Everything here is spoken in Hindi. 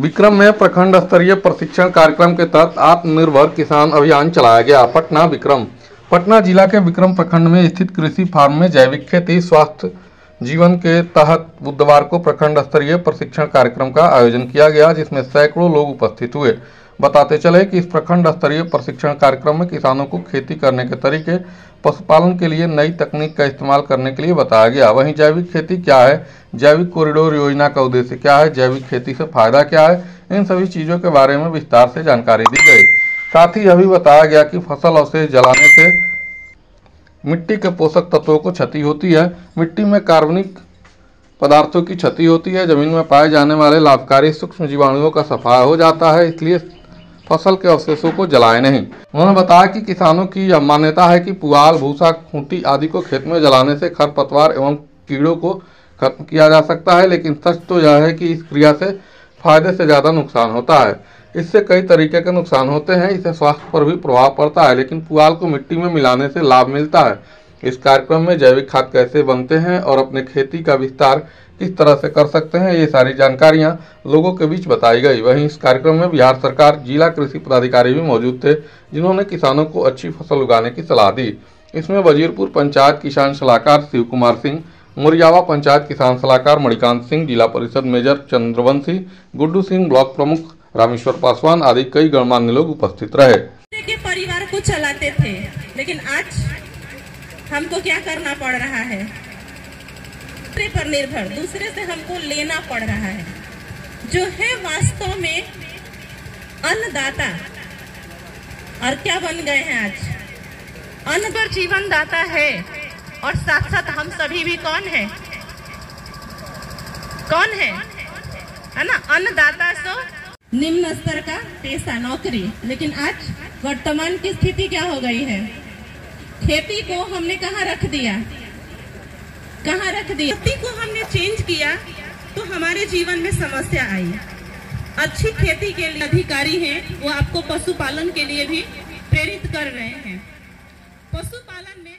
विक्रम में प्रखंड स्तरीय प्रशिक्षण कार्यक्रम के तहत आत्मनिर्भर किसान अभियान चलाया गया। पटना जिला के विक्रम प्रखंड में स्थित कृषि फार्म में जैविक खेती स्वास्थ्य जीवन के तहत बुधवार को प्रखंड स्तरीय प्रशिक्षण कार्यक्रम का आयोजन किया गया, जिसमें सैकड़ों लोग उपस्थित हुए। बताते चले कि इस प्रखंड स्तरीय प्रशिक्षण कार्यक्रम में किसानों को खेती करने के तरीके, पशुपालन के लिए नई तकनीक का इस्तेमाल करने के लिए बताया गया। वहीं जैविक खेती क्या है, जैविक कॉरिडोर योजना का उद्देश्य क्या है, जैविक खेती से फायदा क्या है, इन सभी चीजों के बारे में विस्तार से जानकारी दी गई। साथ ही यह भी बताया गया कि फसल अवशेष जलाने से मिट्टी के पोषक तत्वों को क्षति होती है, मिट्टी में कार्बनिक पदार्थों की क्षति होती है, जमीन में पाए जाने वाले लाभकारी सूक्ष्म जीवाणुओं का सफाया हो जाता है, इसलिए फसल के अवशेषों को जलाएं नहीं। उन्होंने बताया कि किसानों की यह मान्यता है कि पुआल, भूसा, खूंटी आदि को खेत में जलाने से खरपतवार एवं कीड़ों को खत्म किया जा सकता है, लेकिन सच तो यह है कि इस क्रिया से फायदे से ज़्यादा नुकसान होता है। इससे कई तरीके के नुकसान होते हैं, इससे स्वास्थ्य पर भी प्रभाव पड़ता है, लेकिन पुआल को मिट्टी में मिलाने से लाभ मिलता है। इस कार्यक्रम में जैविक खाद कैसे बनते हैं और अपने खेती का विस्तार किस तरह से कर सकते हैं, ये सारी जानकारियां लोगों के बीच बताई गई। वहीं इस कार्यक्रम में बिहार सरकार जिला कृषि पदाधिकारी भी मौजूद थे, जिन्होंने किसानों को अच्छी फसल उगाने की सलाह दी। इसमें वजीरपुर पंचायत किसान सलाहकार शिव कुमार सिंह, मुरियावा पंचायत किसान सलाहकार मणिकांत सिंह, जिला परिषद मेजर चंद्रवंशी, गुड्डू सिंह, ब्लॉक प्रमुख रामेश्वर पासवान आदि कई गणमान्य लोग उपस्थित रहे। परिवार को चलाते थे, लेकिन आज हमको क्या करना पड़ रहा है, दूसरे पर निर्भर, दूसरे से हमको लेना पड़ रहा है, जो है वास्तव में अन्नदाता। और क्या बन गए हैं आज, अन्न पर जीवन दाता है। और साथ साथ हम सभी भी कौन है ना, अन्नदाता। सो निम्न स्तर का पेशा, नौकरी। लेकिन आज वर्तमान की स्थिति क्या हो गई है, खेती को हमने कहाँ रख दिया, खेती को हमने चेंज किया तो हमारे जीवन में समस्या आई। अच्छी खेती के लिए अधिकारी हैं, वो आपको पशुपालन के लिए भी प्रेरित कर रहे हैं। पशुपालन में